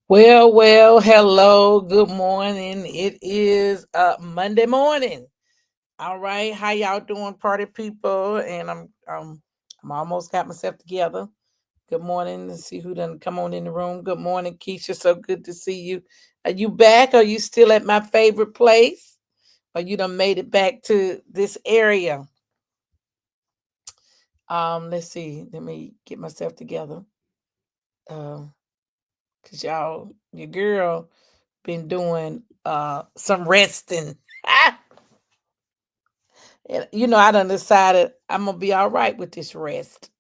Hello, good morning. It is Monday morning. All right, how y'all doing, party people? And I'm almost got myself together. Good morning. Let's see who done come on in the room. Good morning, Keisha. So good to see you. Are you back? Are you still at my favorite place? Or you done made it back to this area? Let's see. Let me get myself together. Cause your girl been doing some resting. And, I done decided I'm gonna be all right with this rest.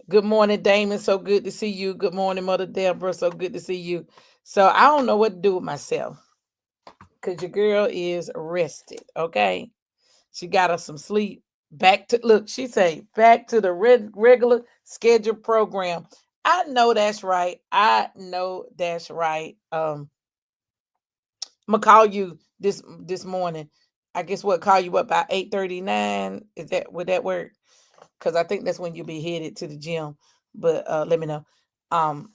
Good morning, Damon. So good to see you. Good morning, Mother Deborah. So good to see you. So I don't know what to do with myself because your girl is rested. Okay, she got us some sleep. Back to look. She say back to the regular scheduled program. I know that's right. I know that's right. I'm gonna call you this morning. I guess what call you up by 8:39. Is that would that work? Because I think that's when you'll be headed to the gym. But let me know. Um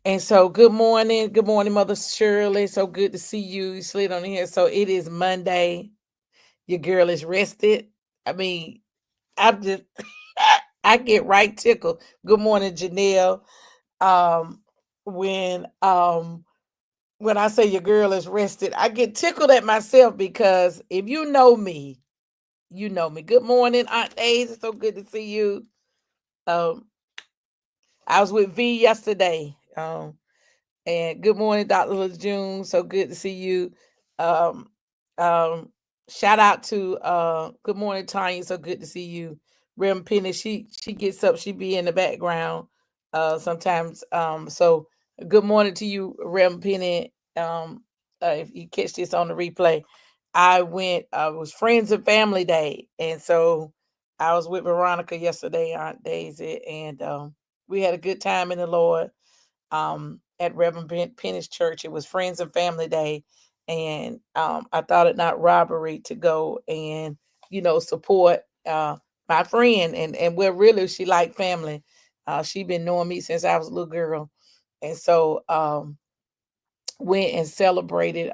and so good morning. Good morning, Mother Shirley. So good to see you. You slid on here. So it is Monday. Your girl is rested. I mean, I'm just I get right tickled. Good morning, Janelle. Um when um when I say your girl is rested, I get tickled at myself because if you know me, you know me. Good morning, Aunt Days. It's so good to see you. Um, I was with V yesterday. And good morning, Dr. June. So good to see you. Um, um, Shout out to good morning, Tanya. So good to see you. Rem Penny, she gets up, she be in the background sometimes. So good morning to you, Rem Penny. If you catch this on the replay, it was Friends and Family Day, and so I was with Veronica yesterday, Aunt Daisy, and we had a good time in the Lord at Reverend Penny's church. It was Friends and Family Day, and I thought it not robbery to go and support my friend, and we're really she like family. She been knowing me since I was a little girl, and so went and celebrated.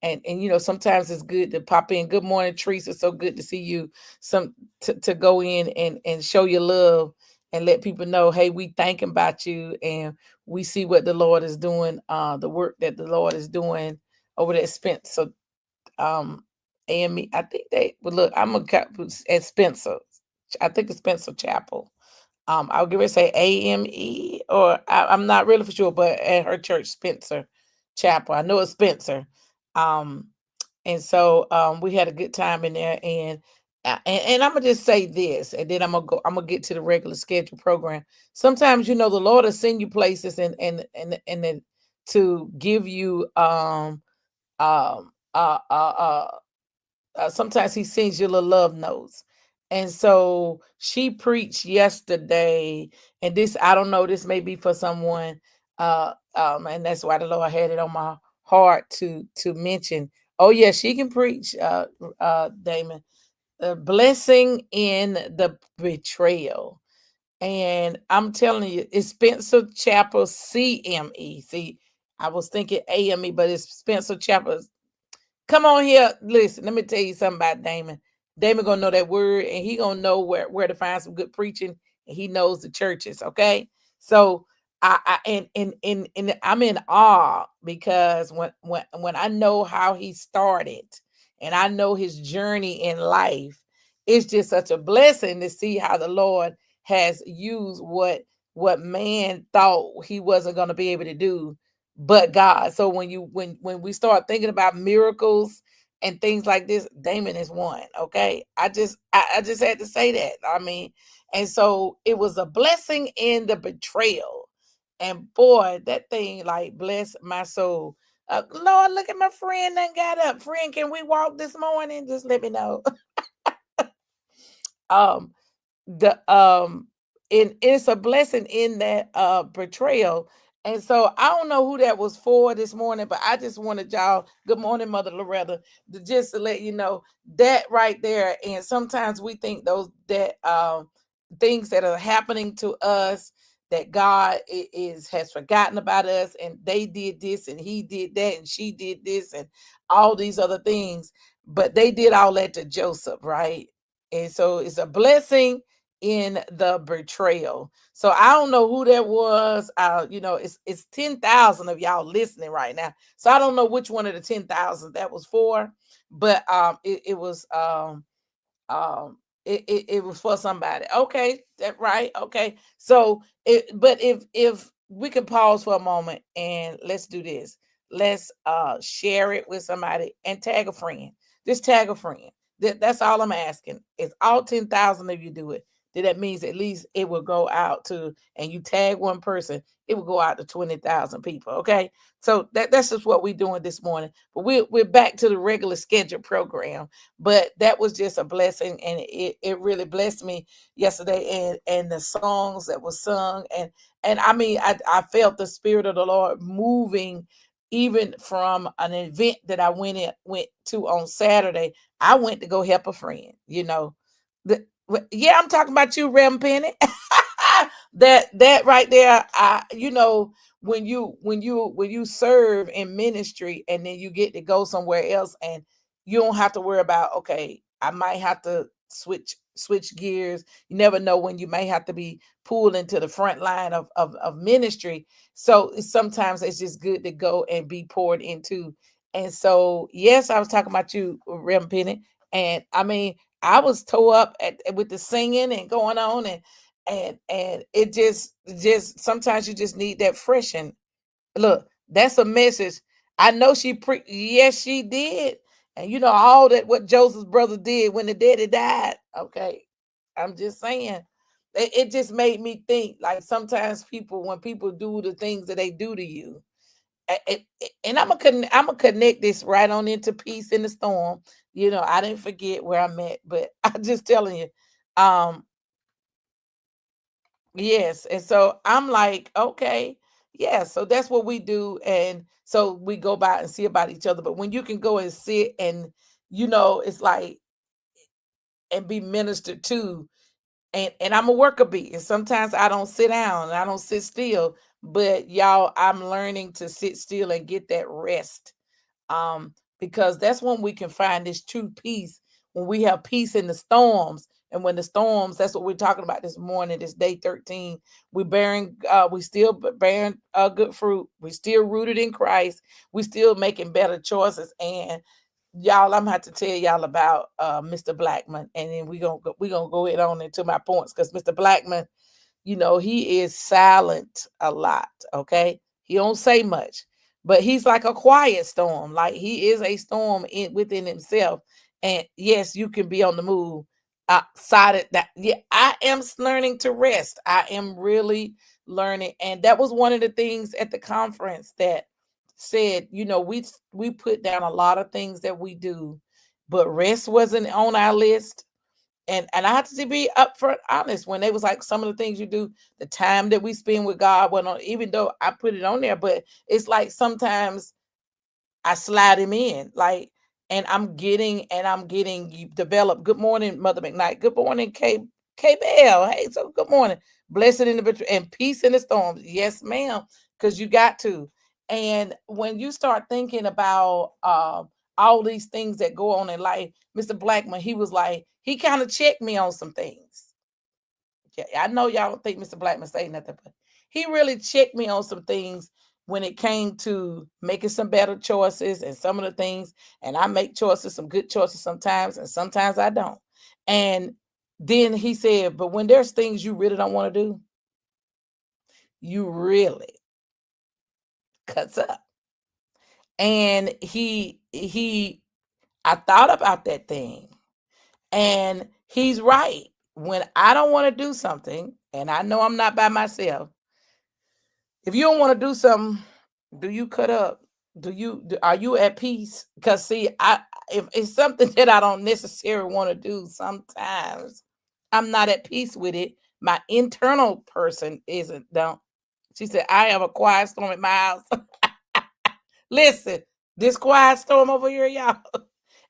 And sometimes it's good to pop in. Good morning, Teresa. So good to see you. To go in and show your love and let people know, hey, we thinking about you and we see what the Lord is doing, the work that the Lord is doing over there at Spencer. Um, AME, I think they well look, at Spencer. I think it's Spencer Chapel. I'll give her say AME, or I'm not really for sure, but at her church, Spencer Chapel. I know it's Spencer. Um, and so we had a good time in there, and I'm gonna just say this, and then I'm gonna get to the regular schedule program. Sometimes the Lord will send you places and then to give you um uh uh uh sometimes he sends you little love notes. And so she preached yesterday, and this I don't know, this may be for someone, and that's why the Lord had it on my heart to mention. Oh yeah, she can preach, Damon. The blessing in the betrayal. And I'm telling you, it's Spencer Chapel CME. See, I was thinking AME, but it's Spencer Chapel. Come on here. Listen, let me tell you something about Damon. Damon gonna know that word, and he gonna know where to find some good preaching, and he knows the churches. Okay, so and I'm in awe because when I know how he started, and I know his journey in life, it's just such a blessing to see how the Lord has used what man thought he wasn't gonna be able to do but God. So when we start thinking about miracles and things like this, Damon is one. Okay. I just had to say that. I mean, and so it was a blessing in the betrayal. And boy, that thing like bless my soul. Lord, look at my friend that got up. Friend, can we walk this morning? Just let me know. um the it's a blessing in that betrayal. And so I don't know who that was for this morning, but I just wanted y'all, good morning, Mother Loretta, just to let you know that right there. And sometimes we think those that things that are happening to us, that God has forgotten about us, and they did this and he did that and she did this and all these other things, but they did all that to Joseph, right? And so it's a blessing in the betrayal. So I don't know who that was. It's 10,000 of y'all listening right now. So I don't know which one of the 10,000 that was for, but it was it was for somebody. Okay, that right. Okay. So but if we can pause for a moment and let's do this. Let's share it with somebody and tag a friend. Just tag a friend. That's all I'm asking. If all 10,000 of you do it, then that means at least it will go out to, and you tag one person, it will go out to 20,000 people. Okay. So that's just what we're doing this morning. But we're back to the regular scheduled program. But that was just a blessing, and it really blessed me yesterday, and the songs that were sung, and I mean I felt the Spirit of the Lord moving even from an event that I went to on Saturday. I went to go help a friend, yeah, I'm talking about you, Rem Penny. That right there, when you serve in ministry and then you get to go somewhere else, and you don't have to worry about, okay, I might have to switch gears. You never know when you may have to be pulled into the front line of ministry. So sometimes it's just good to go and be poured into. And so, yes, I was talking about you, Rem Penny. And I mean, I was tore up with the singing and going on, and it just sometimes you just need that freshen. Look, that's a message. I know yes, she did. And you know all that what Joseph's brother did when the daddy died. Okay. I'm just saying. It just made me think, like, sometimes when people do the things that they do to you, and I'm gonna connect this right on into peace in the storm. I didn't forget where I'm at, but I'm just telling you. Um, yes, and so I'm like, okay, yeah, so that's what we do, and so we go by and see about each other. But when you can go and sit and it's like, and be ministered to, and I'm a worker bee, and sometimes I don't sit down and I don't sit still, but y'all, I'm learning to sit still and get that rest, because that's when we can find this true peace, when we have peace in the storms. And when the storms, that's what we're talking about this morning, this day 13. We still bearing good fruit. We still rooted in Christ. We still making better choices. And y'all, I'm gonna have to tell y'all about Mr. Blackman, and then we gonna go ahead on into my points, because Mr. Blackman, he is silent a lot. Okay, he don't say much, but he's like a quiet storm. Like, he is a storm within himself. And yes, you can be on the move outside of that. Yeah, I am learning to rest. I am really learning, and that was one of the things at the conference that said, we put down a lot of things that we do, but rest wasn't on our list. And I have to be upfront honest, when they was like, some of the things you do, the time that we spend with God went on, even though I put it on there, but it's like sometimes I slide him in, like, and I'm getting you developed. Good morning, Mother McKnight. Good morning, K Bell. Hey, so good morning. Blessed in the and peace in the storm. Yes, ma'am. Because you got to. And when you start thinking about all these things that go on in life, Mr. Blackman, he was like, he kind of checked me on some things. Yeah, I know y'all don't think Mr. Blackman say nothing, but he really checked me on some things when it came to making some better choices and some of the things. And I make choices, some good choices sometimes, and sometimes I don't. And then he said, but when there's things you really don't want to do, you really cuts up. And I thought about that thing, and he's right. When I don't want to do something, and I know I'm not by myself, if you don't want to do something, do you cut up? Are you at peace? Because see, if it's something that I don't necessarily want to do, sometimes I'm not at peace with it. My internal person isn't. Don't. She said, I have a quiet storm at my house. Listen, this quiet storm over here, y'all.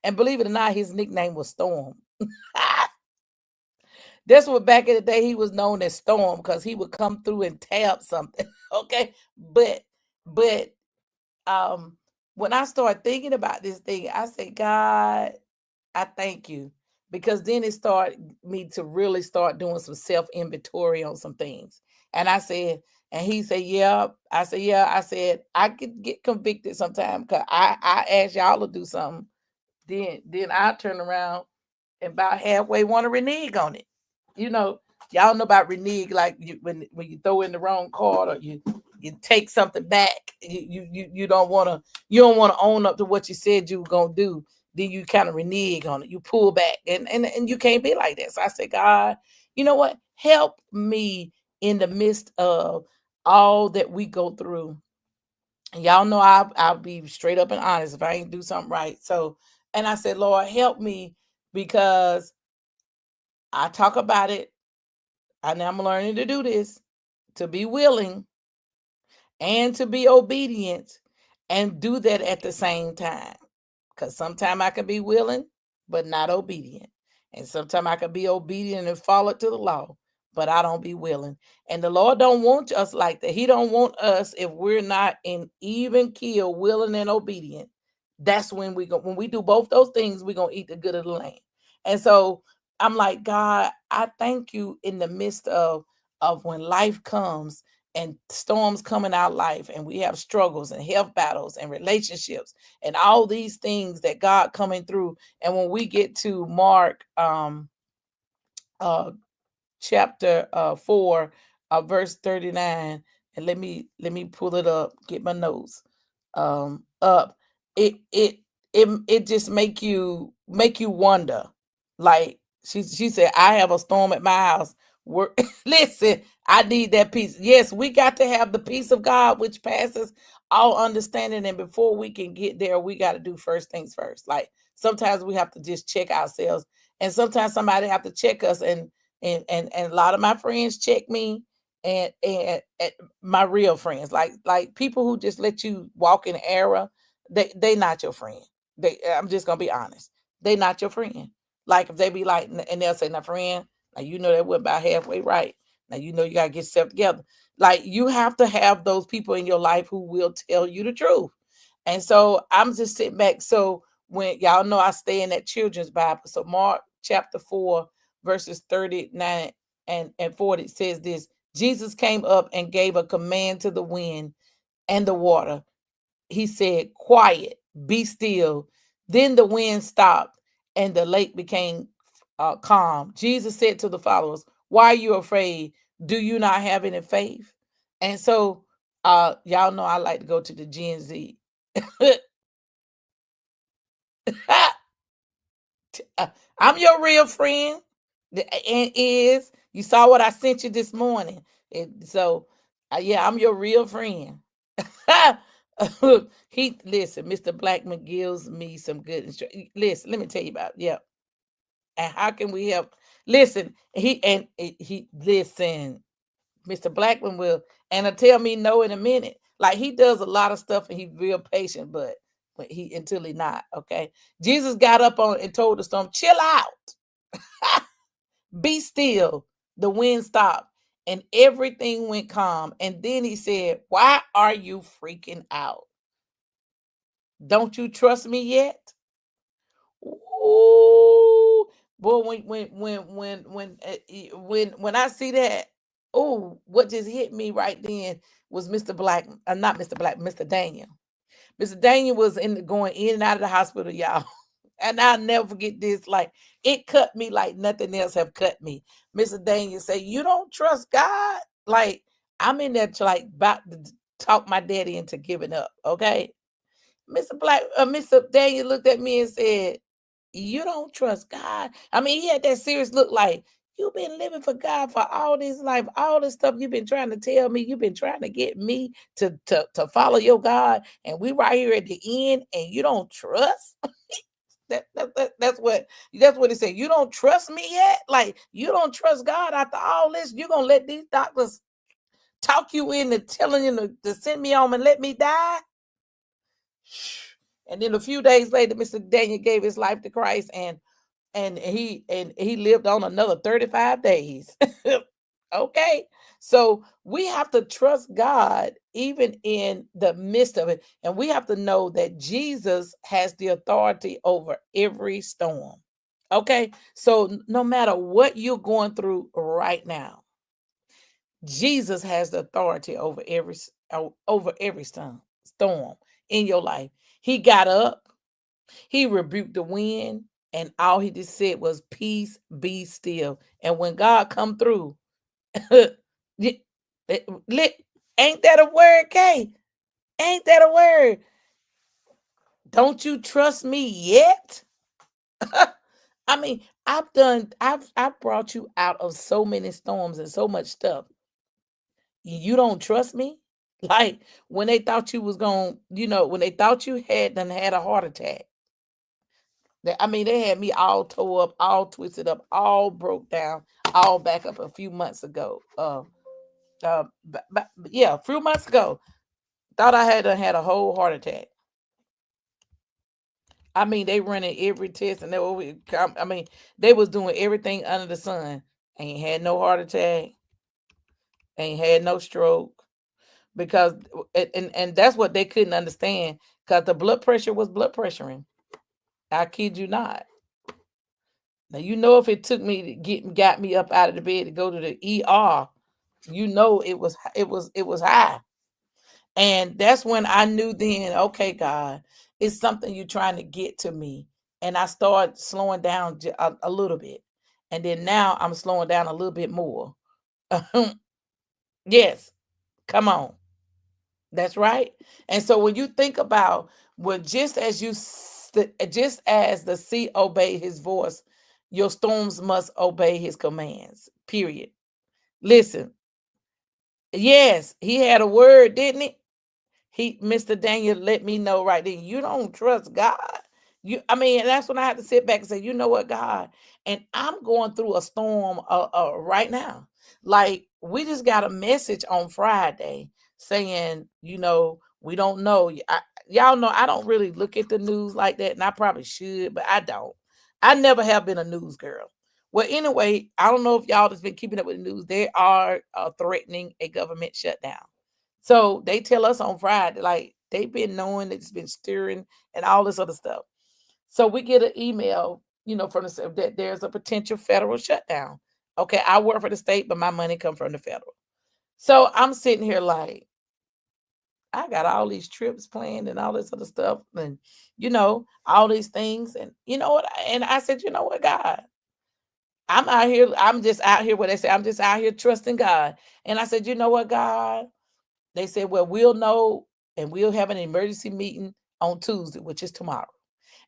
And believe it or not, his nickname was Storm. That's what back in the day he was known as Storm, because he would come through and tab something. Okay. But um when I started thinking about this thing, I said, God, I thank you. Because then it started me to really start doing some self-inventory on some things. And I said, and he said, yeah. I said, yeah. I said, I could get convicted sometime because I asked y'all to do something. Then I turn around and about halfway want to renege on it. You know, y'all know about renege, like when you throw in the wrong card, or you take something back. You don't want to own up to what you said you were gonna do. Then you kind of renege on it. You pull back, and you can't be like that. So I said, God, you know what? Help me in the midst of all that we go through. And y'all know I'll be straight up and honest if I ain't do something right. So, and I said, Lord, help me, because I talk about it, and I'm learning to do this, to be willing and to be obedient, and do that at the same time. Because sometimes I can be willing, but not obedient. And sometimes I can be obedient and follow to the law, but I don't be willing. And the Lord don't want us like that. He don't want us, if we're not in even keel, willing and obedient. That's when we do both those things, we're gonna eat the good of the land. And so I'm like, God, I thank you in the midst of when life comes and storms come in our life, and we have struggles and health battles and relationships and all these things that God coming through. And when we get to Mark chapter 4, verse 39, and let me pull it up, get my notes up. It just make you wonder. Like she said, I have a storm at my house. Listen, I need that peace. Yes, we got to have the peace of God, which passes all understanding. And before we can get there, we got to do first things first. Like sometimes we have to just check ourselves, and sometimes somebody have to check us. And a lot of my friends check me, and my real friends, like people who just let you walk in error, they not your friend. I'm just gonna be honest. They not your friend. Like if they be like, and they'll say, "Now, friend, now you know that went about halfway right. Now you know you gotta get yourself together." Like you have to have those people in your life who will tell you the truth. And so I'm just sitting back. So when y'all know I stay in that children's Bible, so Mark chapter 4, verses 39 and 40 says this: Jesus came up and gave a command to the wind and the water. He said, "Quiet, be still." Then the wind stopped and the lake became calm. Jesus said to the followers, "Why are you afraid? Do you not have any faith?" And so, y'all know I like to go to the Gen Z. I'm your real friend. And is you saw what I sent you this morning. So, yeah, I'm your real friend. He listen, Mr. Blackman gives me some good instruction. Listen, let me tell you about yeah. And how can we help? Listen, he listen. Mr. Blackman will and he'll tell me no in a minute. Like he does a lot of stuff and he's real patient, but he until he not okay. Jesus got up on and told the storm, "Chill out, be still." The wind stopped and everything went calm. And then he said, "Why are you freaking out? Don't you trust me yet?" Ooh, boy, when I see that, oh, what just hit me right then was Mr. Black, not Mr. Black, Mr. Daniel. Mr. Daniel was going in and out of the hospital, y'all. And I'll never forget this. Like it cut me like nothing else have cut me. Mr. Daniel say, "You don't trust God?" Like I'm in there to like about to talk my daddy into giving up. Okay. Mr. Daniel looked at me and said, "You don't trust God?" I mean, he had that serious look like, "You've been living for God for all this life, all this stuff you've been trying to tell me, you've been trying to get me to follow your God, and we right here at the end, and you don't trust?" That's what he said. "You don't trust me yet? Like you don't trust God after all this? You're gonna let these doctors talk you into telling you to send me home and let me die?" And then a few days later, Mr. Daniel gave his life to Christ, and he lived on another 35 days. Okay. So we have to trust God even in the midst of it. And we have to know that Jesus has the authority over every storm. Okay. So no matter what you're going through right now, Jesus has the authority over over every storm in your life. He got up, he rebuked the wind, and all he just said was, "Peace, be still." And when God come through, y- ain't that a word, Kay? Ain't that a word? Don't you trust me yet? I mean, I've brought you out of so many storms and so much stuff. You don't trust me? Like when they thought you was going, when they thought you had a heart attack. They had me all tore up, all twisted up, all broke down, all back up a few months ago. Yeah, a few months ago, thought I had a whole heart attack. They running every test and they was doing everything under the sun. Ain't had no heart attack, ain't had no stroke because and that's what they couldn't understand because the blood pressure was blood pressuring. I kid you not. Now if it took me to got me up out of the bed to go to the ER, it was high. And that's when I knew then, okay, God, it's something you're trying to get to me. And I started slowing down a little bit. And then now I'm slowing down a little bit more. Yes, come on. That's right. And so when you think about, well, just as the sea obey his voice, your storms must obey his commands. Period. Listen, yes, he had a word, didn't he? Mr. Daniel let me know right then, you don't trust God. And that's when I had to sit back and say, you know what, God? And I'm going through a storm right now. Like we just got a message on Friday saying, we don't know. Y'all know I don't really look at the news like that, and I probably should, but I don't. I never have been a news girl. Well, anyway, I don't know if y'all has been keeping up with the news. They are threatening a government shutdown. So they tell us on Friday, like they've been knowing it's been stirring and all this other stuff. So we get an email, from the that there's a potential federal shutdown. Okay, I work for the state, but my money come from the federal. So I'm sitting here like, I got all these trips planned and all this other stuff, and all these things, and you know what? And I said, you know what, God, I'm out here. I'm just out here. What they say, I'm just out here trusting God. And I said, you know what, God? They said, well, we'll know and we'll have an emergency meeting on Tuesday, which is tomorrow.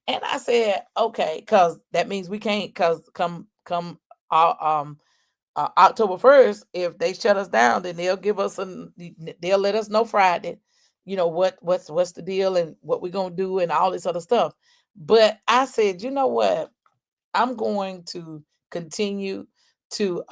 And I said, okay, because that means we can't, because come October 1st, if they shut us down, then they'll let us know Friday, what's the deal and what we're gonna do and all this other stuff. But I said, you know what? I'm going to continue to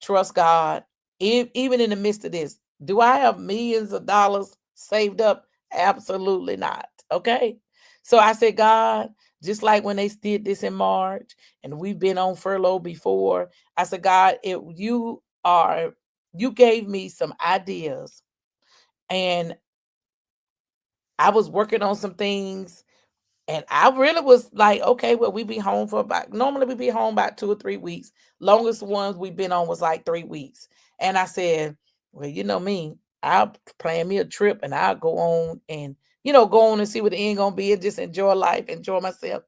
trust God, even in the midst of this. Do I have millions of dollars saved up? Absolutely not. Okay. So I said, God, just like when they did this in March and we've been on furlough before, I said, God, if you gave me some ideas and I was working on some things and I really was like, okay, well, we be home for normally we be home about 2 or 3 weeks. Longest ones we've been on was like 3 weeks. And I said, well, you know me, I'll plan me a trip and I'll go on and, go on and see what the end gonna be and just enjoy life, enjoy myself,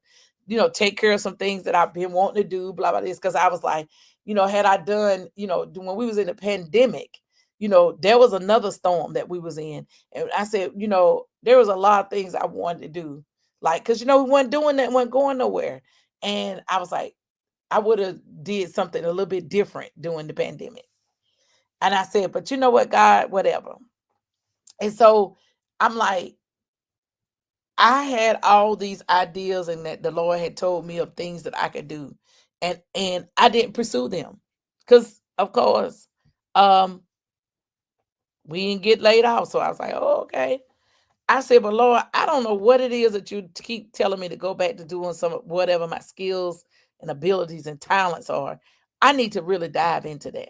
take care of some things that I've been wanting to do, blah, blah, this. Cause I was like, had I done, when we was in the pandemic, there was another storm that we was in. And I said, there was a lot of things I wanted to do like, cause we weren't doing that, weren't going nowhere. And I was like, I would have did something a little bit different during the pandemic. And I said, but you know what, God, whatever. And so I'm like, I had all these ideas and that the Lord had told me of things that I could do. And I didn't pursue them. Cause of course, um, we didn't get laid off. So I was like, oh, okay. I said, but Lord, I don't know what it is that you keep telling me to go back to doing some whatever my skills, and abilities and talents are, I need to really dive into that.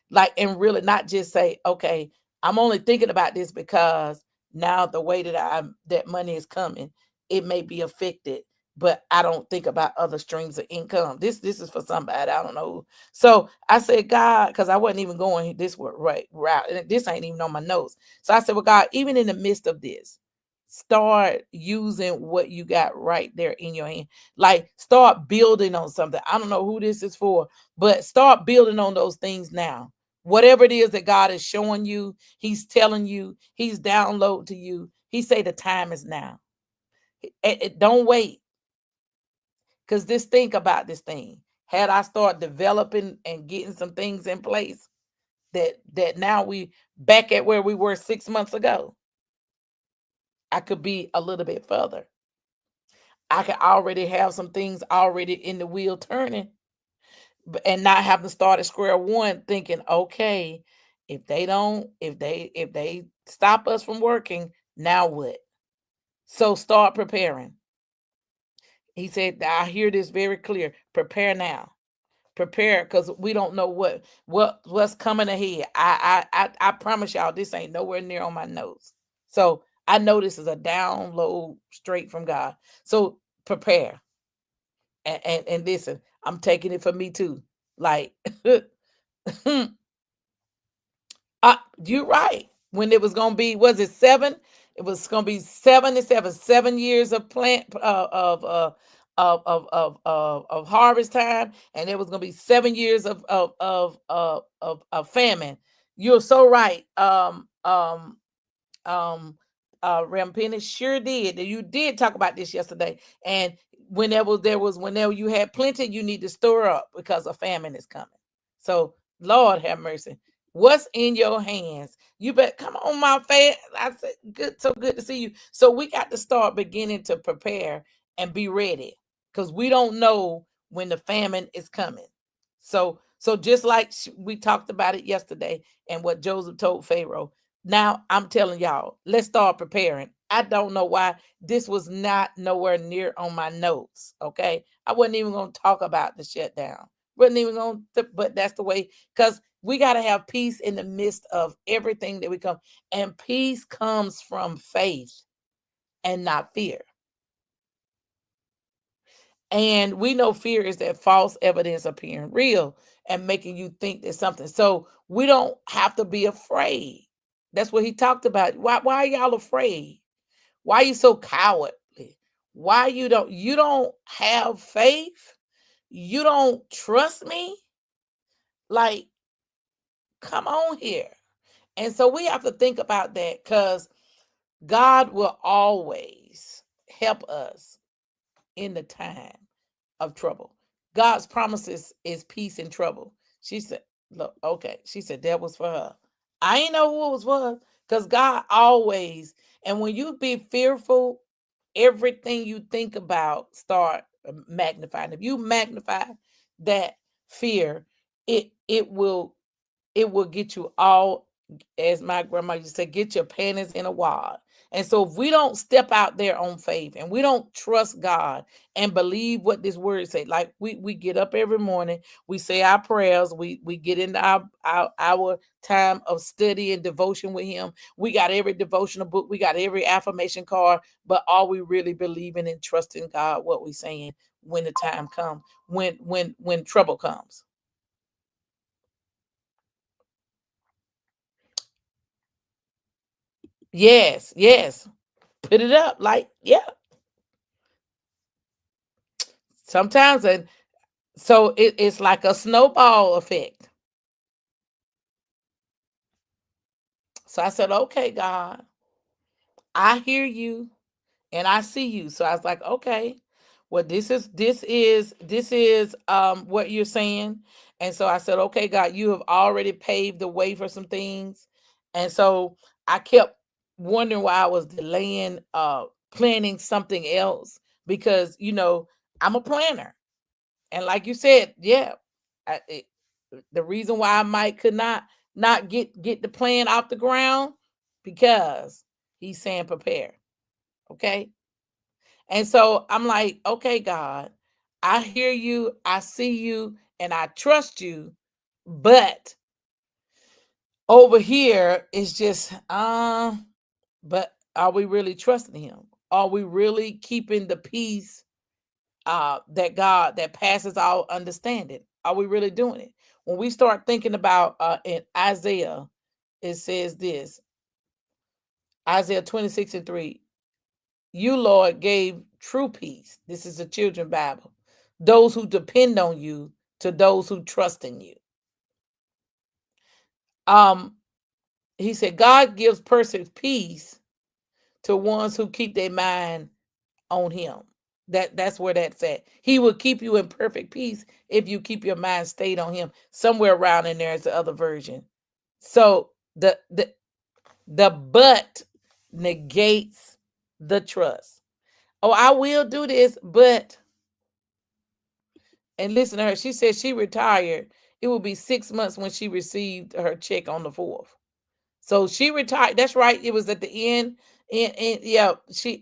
Like, and really not just say, okay, I'm only thinking about this because now the way that that money is coming, it may be affected, but I don't think about other streams of income. This is for somebody, I don't know who. So I said, God, because I wasn't even going this right route, and this ain't even on my notes. So I said, well, God, even in the midst of this, start using what you got right there in your hand. Like, start building on something. I don't know who this is for, but start building on those things now. Whatever it is that God is showing you, he's telling you, he's downloading to you. He say the time is now. Don't wait. Because think about this thing. Had I start developing and getting some things in place, that now we back at where we were 6 months ago, I could be a little bit further. I could already have some things already in the wheel turning, and not have to start at square one thinking, okay, if they stop us from working, now what? So start preparing. He said, I hear this very clear. Prepare now. Prepare, because we don't know what's coming ahead. I promise y'all, this ain't nowhere near on my notes. So I know this is a download straight from God. So prepare. And listen, I'm taking it for me too. Like, you're right. When it was gonna be, was it 7? It was gonna be 7 years of plant of harvest time, and it was gonna be 7 years of famine. You're so right. Rampini sure did. You did talk about this yesterday. And whenever you had plenty, you need to store up because a famine is coming. So Lord have mercy. What's in your hands? You bet. Come on, my fan. I said, good, so good to see you. So we got to start beginning to prepare and be ready, because we don't know when the famine is coming. So just like we talked about it yesterday, and what Joseph told Pharaoh, now I'm telling y'all, let's start preparing. I don't know why this was not nowhere near on my notes. Okay. I wasn't even going to talk about the shutdown. Wasn't even going to, but that's the way, because we got to have peace in the midst of everything that we come. And peace comes from faith and not fear. And we know fear is that false evidence appearing real and making you think there's something. So we don't have to be afraid. That's what he talked about. Why are y'all afraid? Why are you so cowardly? Why you don't have faith? You don't trust me? Like, come on here. And so we have to think about that, because God will always help us in the time of trouble. God's promises is peace in trouble. She said, look, okay. She said that was for her. I ain't know who it was for, because God always, and when you be fearful, everything you think about start magnifying. If you magnify that fear, it will get you all, as my grandma used to say, get your panties in a wad. And so if we don't step out there on faith, and we don't trust God and believe what this word say, like we get up every morning, we say our prayers, we get into our time of study and devotion with him. We got every devotional book, we got every affirmation card, but are we really believing and trusting God what we saying when the time comes, when trouble comes? Yes, yes. Put it up. Like, yeah. Sometimes, and so it's like a snowball effect. So I said, okay, God, I hear you and I see you. So I was like, okay, well, this is what you're saying. And so I said, okay, God, you have already paved the way for some things. And so I kept wondering why I was delaying planning something else, because I'm a planner. And like you said, yeah, the reason why I might could not get the plan off the ground, because he's saying prepare. Okay. And so I'm like, okay, God, I hear you, I see you, and I trust you, but over here it's just but are we really trusting him? Are we really keeping the peace that God that passes all understanding? Are we really doing it? When we start thinking about in Isaiah, it says this, Isaiah 26:3, you, Lord, gave true peace. This is the Children's Bible. Those who depend on you, to those who trust in you. Um, he said, God gives perfect peace to ones who keep their mind on him. That's where that's at. He will keep you in perfect peace if you keep your mind stayed on him. Somewhere around in there is the other version. So the but negates the trust. Oh, I will do this, but, and listen to her. She said she retired. It will be 6 months when she received her check on the 4th. So she retired. That's right. It was at the end. And yeah,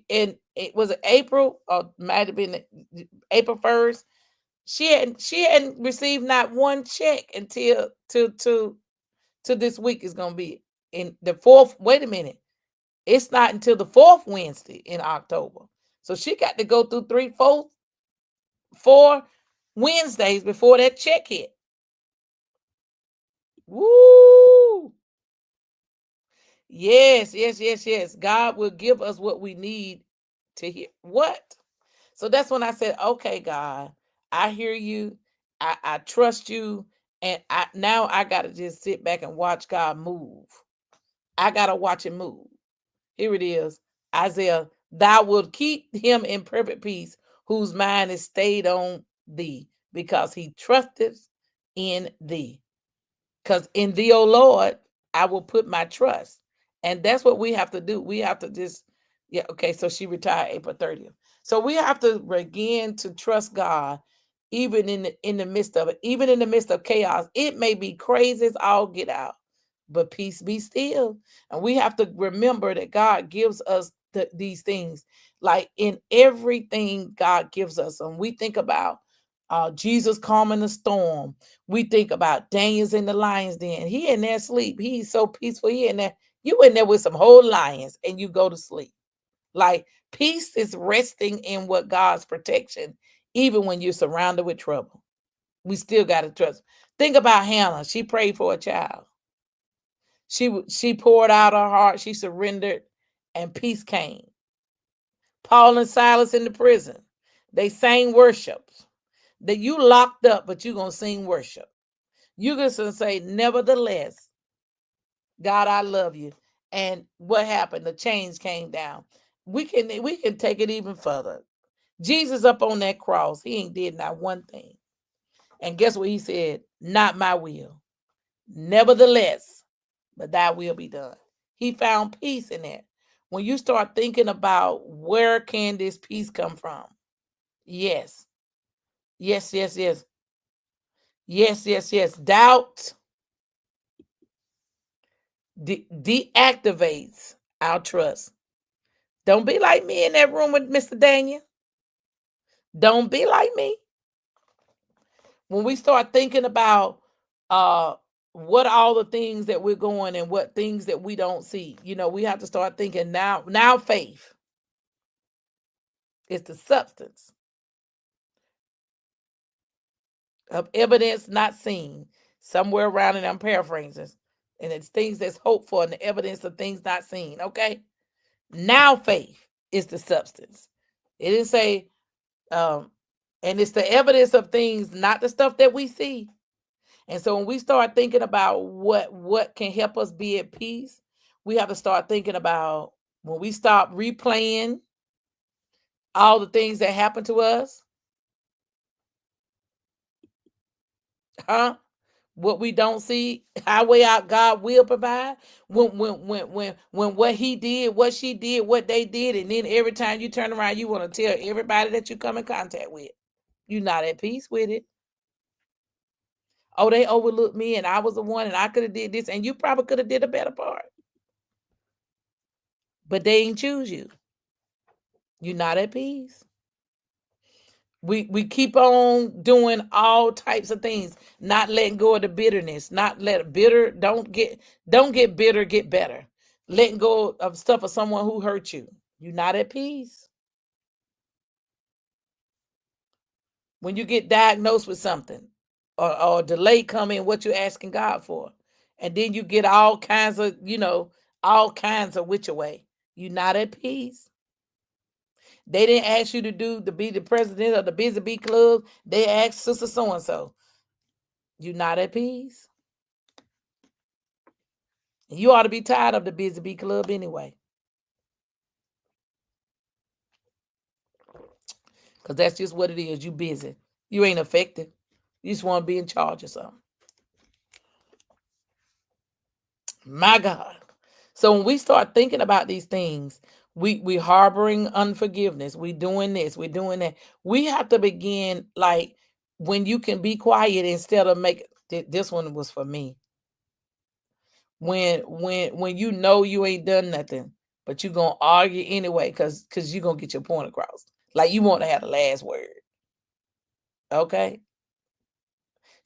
and it was April, or might have been April 1st. She hadn't received not one check until to this week is gonna be in the 4th. Wait a minute. It's not until the 4th Wednesday in October. So she got to go through 4 Wednesdays before that check hit. Woo! Yes, yes, yes, yes. God will give us what we need to hear. What? So that's when I said, okay, God, I hear you. I trust you. And now I gotta just sit back and watch God move. I gotta watch him move. Here it is. Isaiah, thou wilt keep him in perfect peace, whose mind is stayed on thee, because he trusteth in thee. Because in thee, O Lord, I will put my trust. And that's what we have to do. We have to just, yeah, okay. So she retired April 30th. So we have to begin to trust God, even in the midst of it, even in the midst of chaos. It may be crazy as all get out, but peace be still. And we have to remember that God gives us these things. Like in everything God gives us. And we think about Jesus calming the storm. We think about Daniel's in the lion's den. He in there sleep. He's so peaceful. He in there. You in there with some whole lions and you go to sleep. Like peace is resting in what God's protection, even when you're surrounded with trouble. We still got to trust. Think about Hannah. She prayed for a child. She poured out her heart. She surrendered, and peace came. Paul and Silas in the prison. They sang worships. That you locked up, but you're gonna sing worship. You're gonna say, nevertheless, God, I love you. And what happened? The chains came down. We can take it even further. Jesus up on that cross, he ain't did not one thing. And guess what he said? Not my will. Nevertheless, but thy will be done. He found peace in that. When you start thinking about where can this peace come from? Yes. Yes, yes, yes. Yes, yes, yes. Doubt deactivates our trust. Don't be like me in that room with Mr. Daniel. Don't be like me. When we start thinking about uh what all the things that we're going and what things that we don't see, we have to start thinking now faith is the substance of evidence not seen. Somewhere around it, I'm paraphrasing. And it's things that's hoped for and the evidence of things not seen. Okay. Now faith is the substance. It didn't say and it's the evidence of things, not the stuff that we see. And so when we start thinking about what can help us be at peace, we have to start thinking about when we stop replaying all the things that happen to us, huh? What we don't see, our way out, God will provide. When what he did, what she did, what they did, and then every time you turn around, you want to tell everybody that you come in contact with, you're not at peace with it. Oh, they overlooked me and I was the one and I could have did this and you probably could have did a better part. But they ain't choose you. You're not at peace. We keep on doing all types of things, not letting go of the bitterness, not let bitter, don't get bitter, get better. Letting go of stuff of someone who hurt you. You're not at peace. When you get diagnosed with something or delay come in what you're asking God for, and then you get all kinds of, all kinds of which way. You're not at peace. They didn't ask you to be the president of the Busy Bee Club. They asked Sister So and so. You're not at peace. You ought to be tired of the Busy Bee Club anyway. Because that's just what it is. You busy. You ain't effective. You just want to be in charge of something. My God. So when we start thinking about these things, we harboring unforgiveness. We doing this. We doing that. We have to begin like when you can be quiet instead of make this one was for me. When you know you ain't done nothing, but you gonna argue anyway because you gonna get your point across. Like you want to have the last word. Okay.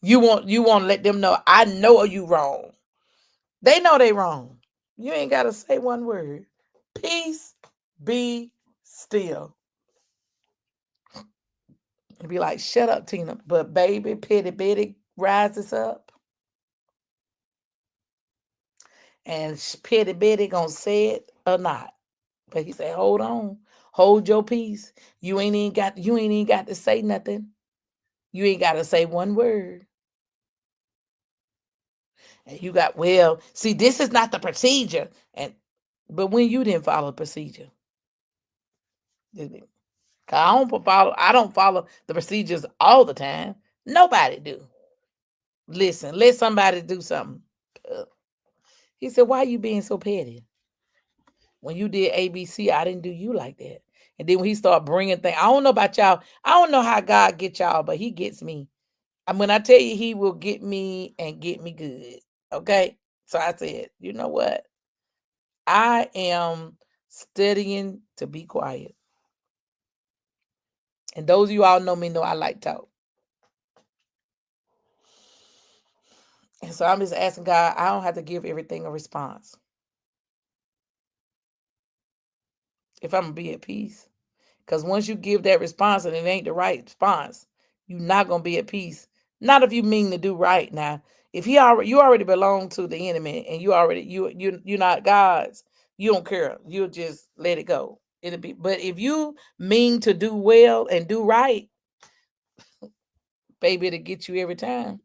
You want to let them know I know you wrong. They know they wrong. You ain't gotta say one word. Peace be still. And be like, shut up, Tina. But baby, Petty Betty rises up. And Petty Betty gonna say it or not. But he said, hold on. Hold your peace. You ain't even got to say nothing. You ain't got to say one word. And you got, well, see, this is not the procedure. But when you didn't follow the procedure. I don't follow the procedures all the time. Nobody do. Listen, let somebody do something. He said, why are you being so petty? When you did ABC, I didn't do you like that. And then when he started bringing things, I don't know about y'all. I don't know how God gets y'all, but he gets me. And when I tell you he will get me and get me good. Okay. So I said, you know what? I am studying to be quiet. And those of you all know me know I like talk. And so I'm just asking God, I don't have to give everything a response. If I'm gonna be at peace. Because once you give that response and it ain't the right response, you're not gonna be at peace. Not if you mean to do right. Now, if you already belong to the enemy and you're not God's, you don't care. You'll just let it go. It'll be, but if you mean to do well and do right, baby, it'll get you every time.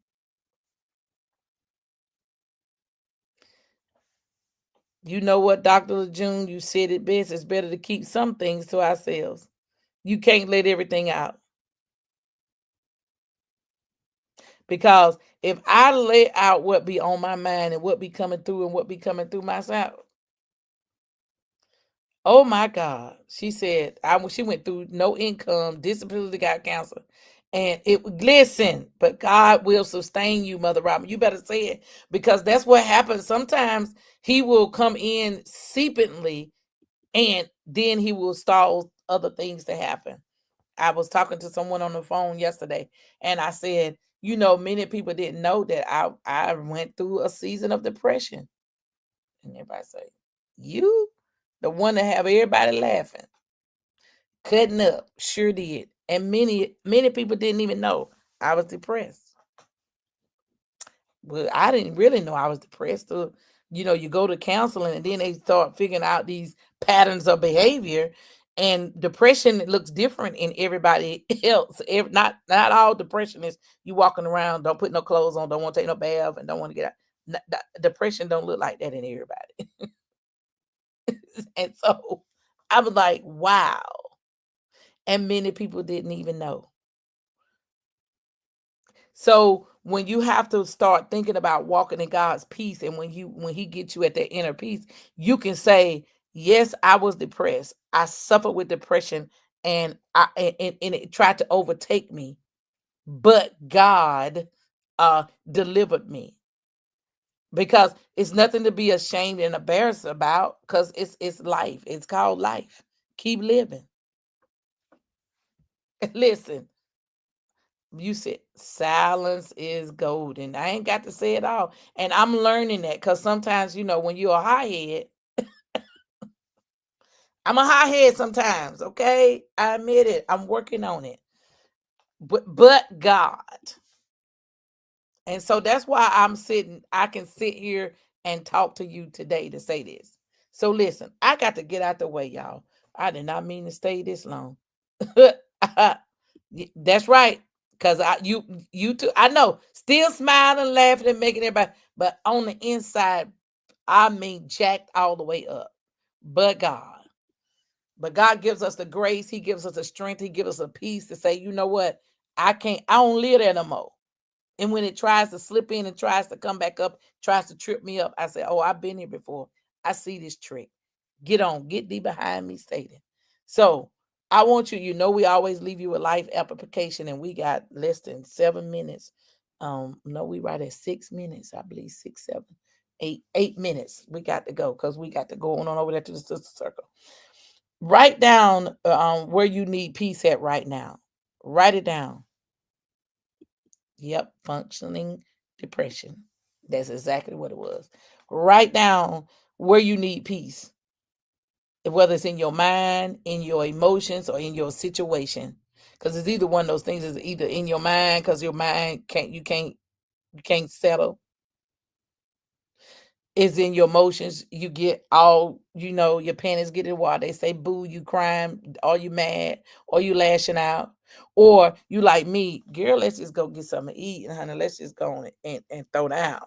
You know what, Dr. June, you said it best. It's better to keep some things to ourselves. You can't let everything out. Because if I lay out what be on my mind and what be coming through and what be coming through myself, oh my God. She said she went through no income, disability, got cancer. And listen, but God will sustain you, Mother Robin. You better say it because that's what happens. Sometimes he will come in seepingly and then he will stall other things to happen. I was talking to someone on the phone yesterday and I said, many people didn't know that I went through a season of depression. And everybody say, you? The one that have everybody laughing, cutting up, sure did. And many people didn't even know I was depressed. Well, I didn't really know I was depressed. You go to counseling and then they start figuring out these patterns of behavior. And depression looks different in everybody else. Not all depression is you walking around, don't put no clothes on, don't want to take no bath, and don't want to get out. Depression don't look like that in everybody. And so I was like, wow. And many people didn't even know. So when you have to start thinking about walking in God's peace, and when he gets you at that inner peace, you can say, yes, I was depressed. I suffered with depression and it tried to overtake me, but God delivered me. Because it's nothing to be ashamed and embarrassed about, because it's life. It's called life. Keep living. Listen, You said silence is golden. I ain't got to say it all. And I'm learning that because sometimes, when you're a high head, I'm a high head sometimes, okay? I admit it. I'm working on it. But God. And so that's why I can sit here and talk to you today to say this. So listen, I got to get out the way, y'all. I did not mean to stay this long. That's right. Cause you too, I know, still smiling, laughing, and making everybody, but on the inside, I mean jacked all the way up. But God. But God gives us the grace, He gives us the strength, He gives us a peace to say, you know what? I don't live there no more. And when it tries to slip in and tries to come back up, tries to trip me up, I say, oh, I've been here before. I see this trick. Get thee behind me, Satan. So I want you, we always leave you a life application, and we got less than 7 minutes. No, we right at 6 minutes, I believe, 6, 7, 8 minutes. We got to go because we got to go on over there to the sister circle. Write down where you need peace at right now. Write it down. Yep, functioning depression. That's exactly what it was. Write down where you need peace, whether it's in your mind, in your emotions, or in your situation. Because it's either one of those things. Is either in your mind, because your mind can't settle. Is in your emotions. You get all, your panties get in water. They say boo, you crying, or you mad, or you lashing out. Or you like me, girl, let's just go get something to eat, and honey, let's just go on and throw down.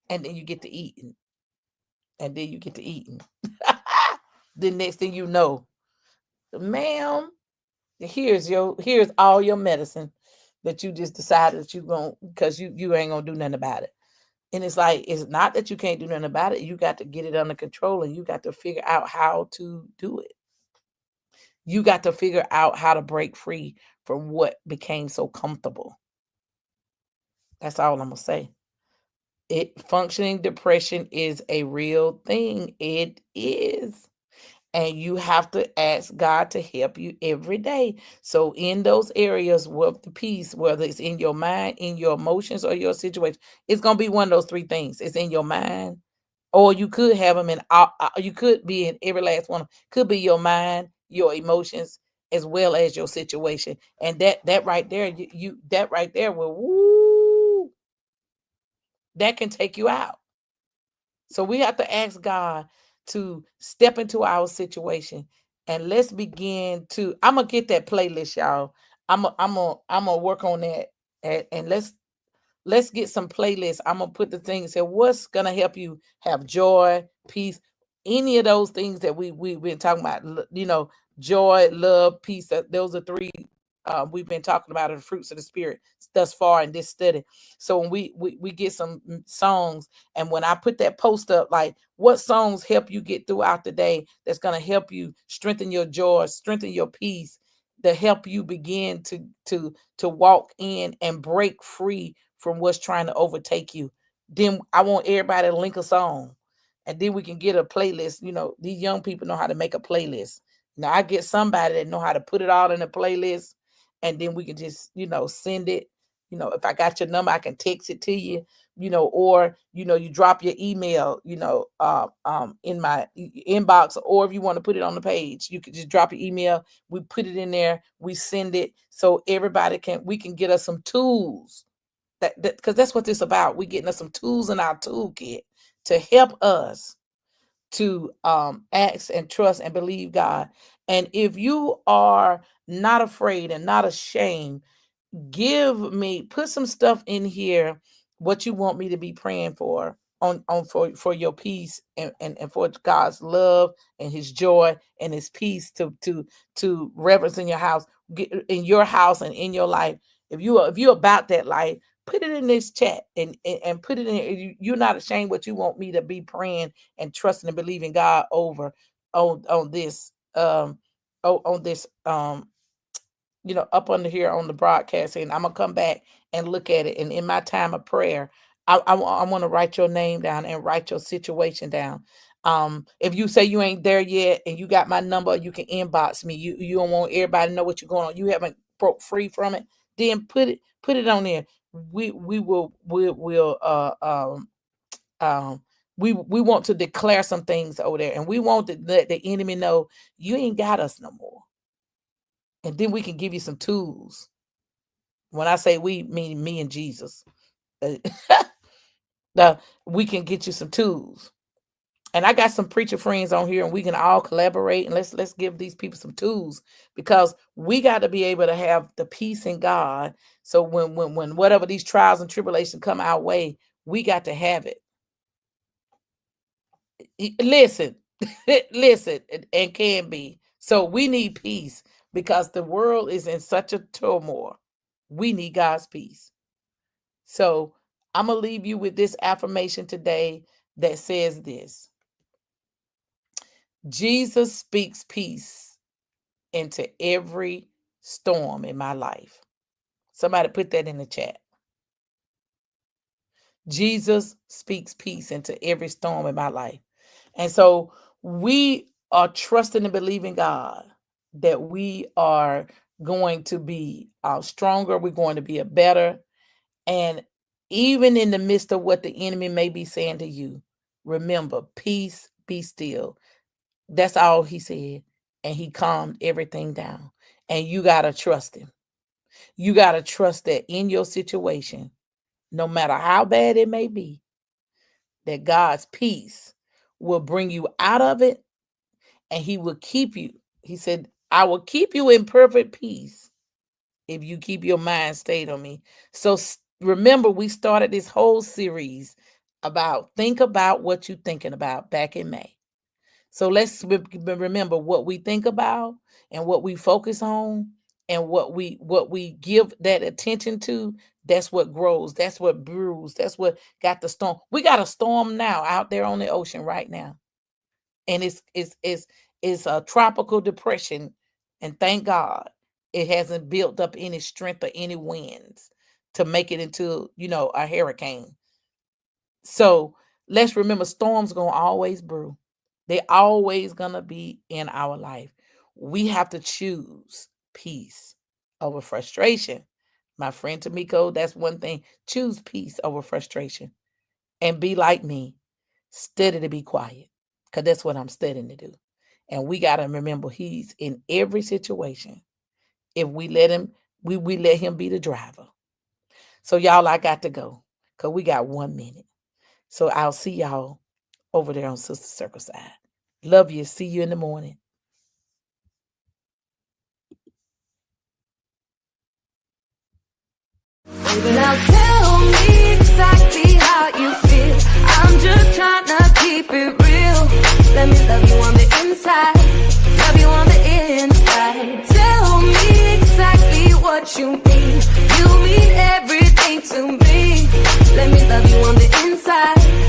And then you get to eating. And then you get to eating. The next thing you know, ma'am, here's all your medicine that you just decided that you going because you ain't gonna do nothing about it. And it's like, it's not that you can't do nothing about it. You got to get it under control, and you got to figure out how to do it. You got to figure out how to break free from what became so comfortable. That's all I'm gonna say. Functioning depression is a real thing. It is. And you have to ask God to help you every day. So in those areas with the peace, whether it's in your mind, in your emotions, or your situation, it's gonna be one of those three things. It's in your mind, or you could have them in. You could be in every last one. Could be your mind, your emotions, as well as your situation. And that right there, that right there will woo, that can take you out. So we have to ask God to step into our situation, and let's begin to. I'm gonna get that playlist, y'all. I'm gonna work on that, and let's get some playlists. I'm gonna put the things that what's gonna help you have joy, peace, any of those things that we've been talking about. Joy, love, peace. Those are three we've been talking about, the fruits of the spirit thus far in this study. So when we get some songs, and when I put that post up, like what songs help you get throughout the day, that's gonna help you strengthen your joy, strengthen your peace, to help you begin to walk in and break free from what's trying to overtake you. Then I want everybody to link a song, and then we can get a playlist. These young people know how to make a playlist. Now I get somebody that know how to put it all in a playlist, and then we can just send it. If I got your number, I can text it to you. Or you drop your email in my inbox, or if you want to put it on the page, you could just drop your email. We put it in there, we send it, so we can get us some tools, that because that's what this about. We getting us some tools in our toolkit to help us to ask and trust and believe God. And if you are not afraid and not ashamed, put some stuff in here, what you want me to be praying for, for your peace, and for God's love and his joy and his peace to reverence in your house, and in your life. If you're about that life, put it in this chat, and put it in. You're not ashamed what you want me to be praying and trusting and believing God over on this on this up under here on the broadcast, and I'm gonna come back and look at it. And in my time of prayer, I want to write your name down and write your situation down. If you say you ain't there yet and you got my number, you can inbox me. You don't want everybody to know what you're going on. You haven't broke free from it. then put it on there. We will we want to declare some things over there, and we want to let the enemy know you ain't got us no more. And then we can give you some tools. When I say we, mean me and Jesus. We can get you some tools. And I got some preacher friends on here, and we can all collaborate, and let's give these people some tools, because we got to be able to have the peace in God. So when whatever these trials and tribulations come our way, we got to have it. Listen, listen, and can be. So we need peace because the world is in such a turmoil. We need God's peace. So I'm going to leave you with this affirmation today that says this: Jesus speaks peace into every storm in my life. Somebody put that in the chat. Jesus speaks peace into every storm in my life. And so we are trusting and believing God that we are going to be stronger. We're going to be a better. And even in the midst of what the enemy may be saying to you, remember, peace, be still. That's all he said. And he calmed everything down. And you got to trust him. You got to trust that in your situation, no matter how bad it may be, that God's peace will bring you out of it, and he will keep you. He said, I will keep you in perfect peace if you keep your mind stayed on me. So remember, we started this whole series about think about what you're thinking about back in May. So let's remember what we think about and what we focus on and what we give that attention to. That's what grows. That's what brews. That's what got the storm. We got a storm now out there on the ocean right now. And it's a tropical depression. And thank God it hasn't built up any strength or any winds to make it into, a hurricane. So let's remember, storms going to always brew. They're always going to be in our life. We have to choose peace over frustration. My friend Tamiko, that's one thing. Choose peace over frustration. And be like me. Study to be quiet. Because that's what I'm studying to do. And we got to remember, he's in every situation. If we let him, we let him be the driver. So y'all, I got to go. Because we got 1 minute. So I'll see y'all over there on Sister Circle side. Love you. See you in the morning. Baby, now tell me exactly how you feel. I'm just trying to keep it real. Let me love you on the inside. Love you on the inside. Tell me exactly what you mean. You mean everything to me. Let me love you on the inside.